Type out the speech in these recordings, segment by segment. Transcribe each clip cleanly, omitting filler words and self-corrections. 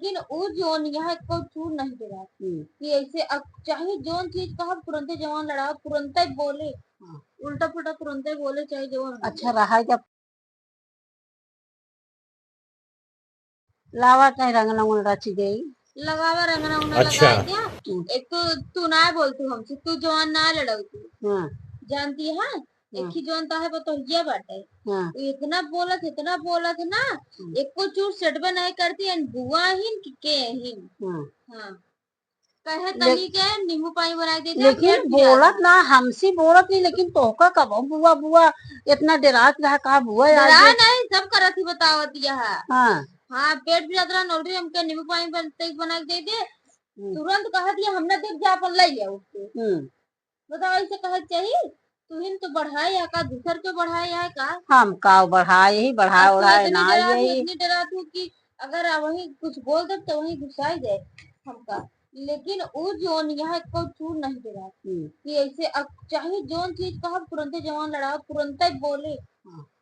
लेकिन वो जोन यहाँ को चूर नहीं दे रहा कि ऐसे अब चाहे जोन चीज कहा तुरंत जवान लड़ाओ तुरंत ही बोले उल्टा पुल्टा तुरंत ही बोले चाहे जवान अच्छा रहा जब लावा कहीं रंगना उंगना रची गई लगावा रंगना उंगना अच्छा। लगा दिया। एक तो तू ना बोलती हमसे तू जवान ना लड़ाऊ तू जानती है एक ही जवान है वो तो ये बात है इतना बोलत ना एक को चूर सेटबे नहीं करती बुआ ही के ही हाँ कहे तनी के नींबू पानी बना देते लेकिन बोलत ना हमसे बोलत नहीं लेकिन तोहका कब बुआ बुआ इतना डरात रहा कहा बुआ डरा नहीं सब करत ही बतावत यह हाँ हाँ पेट भी जाता नोटरी हमके नींबू पानी बना दे दे तुरंत कहा दिया हमने देख जा अपन ले लिया उसको बताओ ऐसे कहा चाहिए तुहिन तो बढ़ाए या का दूसर को बढ़ाए या का हम का बढ़ाए ही बढ़ाए उड़ाए ना यही इतनी डरा तू कि अगर वही कुछ बोल दे तो वही गुस्सा जाए हमका लेकिन वो जोन यहाँ को चूर नहीं दे रहा कि ऐसे अब चाहे जोन चीज कहा तुरंत जवान लड़ाओ तुरंत ही बोले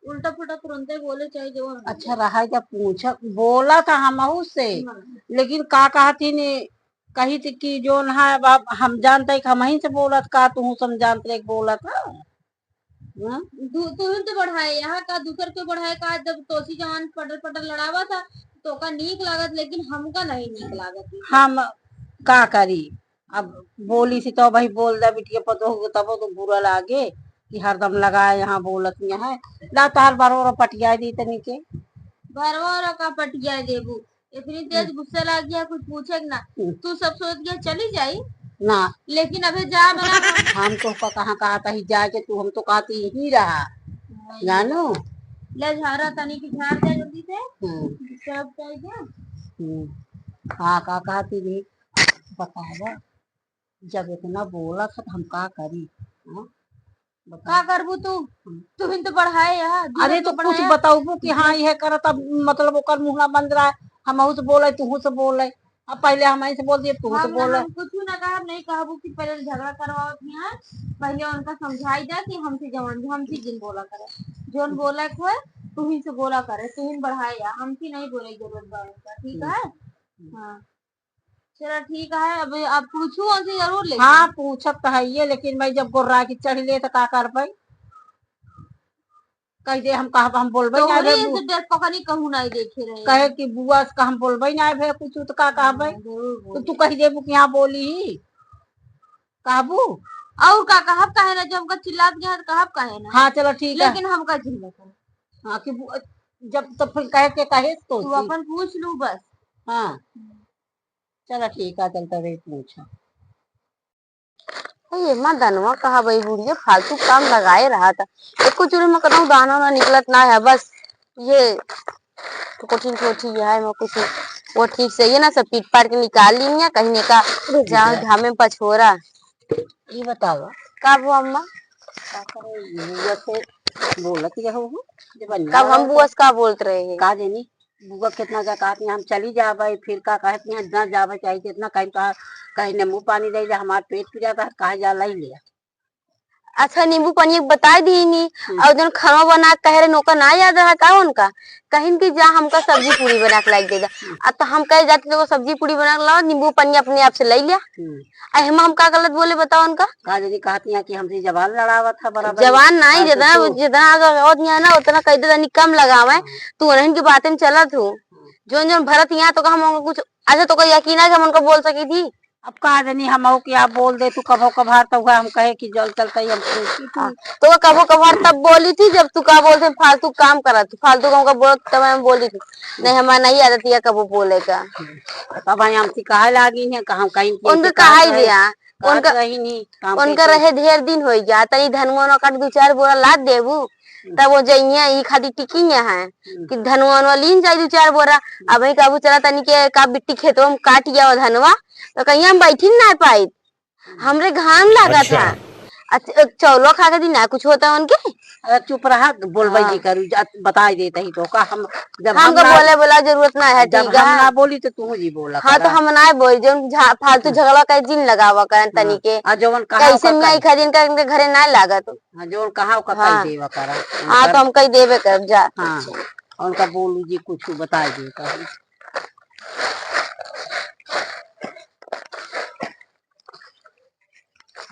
उल्टा पुल्टा तुरंत ही बोले चाहे जवान अच्छा रहा जब पूछा बोला था हम उससे लेकिन का कहती ने कही थी कि जो है बाप हम जानते हम ही से बोलत का तू समझाते बोला था तुहिन तो बढ़ाए यहाँ का दूसर को बढ़ाए का जब तोसी जवान पटर लड़ावा था तो का नीक लागत लेकिन हमका नहीं नीक लागत हम का करी अब बोली सी तो भाई बोल दे बिटिया पतो तब तो बुरा लागे कि हरदम लगाए यहाँ बोलत है ला तार बारो पटिया दी तनी के भरवा का पटिया देबू इतनी तेज गुस्सा लग गया कुछ पूछे ना तू सब सोच गया चली जाई ना लेकिन अभी जा बना हम तो कहाँ कहा था ही जाके तू हम तो कहती ही रहा जानो ले झारा तनी की झाड़ दे जल्दी से सब चाहिए हाँ का कहती थी बतावा जब इतना बोला था हम का करी का करबू तू भी तो बढ़ाए यार अरे तो कुछ बताऊ कि हाँ यह करत अब मतलब ओकर मुंह बंद रहा है हम से बोले तू से बोले अब पहले हम से बोल दिए तू से बोले कुछ ना कहा नहीं कहबू कि पहले झगड़ा करवाओ यहाँ पहले उनका समझाई जा कि हमसे जवान हमसे जिन बोला करे जोन बोला है तू ही से बोला करे तू ही बढ़ाए या हमसे नहीं बोले जरूरत उनका ठीक है हाँ चलो ठीक है अब आप पूछू उनसे जरूर ले हाँ पूछब तो है ये लेकिन मैं जब गोर्रा की चढ़ ले तो का कर पाई कह दे हम कहा हम बोलबे ना पकड़ी कहूँ नहीं देखे रहे कहे कि बुआ का हम बोलबे ना भे कुछ तो का कहबे तो तू कह दे कि यहाँ बोली ही कहबू और का कहब कहे ना जब हमका चिल्ला दिया तो कहब कहे ना हाँ चलो ठीक है लेकिन हमका चिल्ला कर हाँ कि जब तो फिर कहे के कहे तो तू अपन पूछ लू बस हाँ चलो ठीक है चलता रही पूछा ये धनवा कहा भाई बुढ़िया फालतू काम लगाए रहा था एक को चूड़ी में कहता दाना ना निकलत ना है बस ये तो कोठी कोठी है मैं कुछ वो ठीक से ये ना सब पीट पाट के निकाल ली है कहीं ने का जाओ घामे में पछोरा ये बताओ का वो अम्मा बुआ से बोलत कब हम बुआ से का बोलते रहे हैं का देनी बुआ कितना क्या कहती हम चली जावे फिर का कहती हैं ना जावे चाहिए कितना कहीं कहा कहीं नींबू पानी दे हमारा पेट पी जाता है कहा जा लाई लिया अच्छा नींबू पानी बता दी नहीं और जन खाना बना कह रहे नौका ना याद रहा का उनका कहीं की जा हमका सब्जी पूरी बना के लाइक देगा तो हम कहे जाते तो सब्जी पूरी बना के लाओ नींबू पानी अपने आप से ले लिया हम का गलत बोले बताओ उनका कहा दीदी कहती है कि हमसे जवान लड़ावा था बराबर जवान नहीं जितना जितना ना उतना कह दे कम लगावे तू उन्हीं की बातें चलत हो जो जो भरत यहाँ तो हम कुछ अच्छा तो कोई यकीन है कि हम उनको बोल सकी थी अब कहा देनी हम क्या बोल दे तू कभो कभार तो हुआ हम कहे कि जल चलता ही हम तो कभो कभार तब बोली थी जब तू का बोलते फालतू काम करा तू फालतू काम का बोल तब मैं बोली थी नहीं हमारा नहीं आदत है कबो बोले का अब हमसे कहा लागी है कहा कहीं उनका कहा ही दिया उनका रहे ढेर दिन हो गया तनी धनवा काट 2-4 बोरा लाद देबू तब वो जइया ई खादी टिकी है कि धनवा लीन जाए 2-4 बोरा अब ही काबू चला तनी के का बिट्टी खेतों में काट गया धनवा तो कहीं हम बैठी ना पाई हमरे घाम लगा था चौलो खा के ना कुछ होता उनके चुप रहा बोलबे जी करू बता देते ही तो का हम जब हमको बोले बोला जरूरत ना है जब हम ना बोली तो तू जी बोला हाँ तो हम ना बोल जो फालतू झगड़ा का जिन लगावा कर तनी के जवन कहा कैसे मैं खरीद का घरे ना लागत जवन कहा का कह देवा करा हाँ तो हम कह देवे कर जा हाँ उनका बोलू जी कुछ बता दे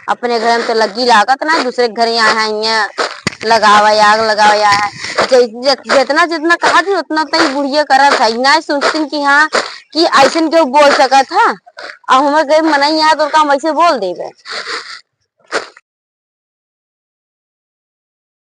अपने घर में तो लगी लागत ना, दूसरे घर यहाँ है यहाँ लगावा आग लगावा है। जितना जितना कहा थी उतना तो ही बुढ़िया करत है ना, सोचती कि हाँ कि ऐसा क्यों बोल सकत था। अब हमारे घर मना यहाँ तो काम ऐसे बोल देवे।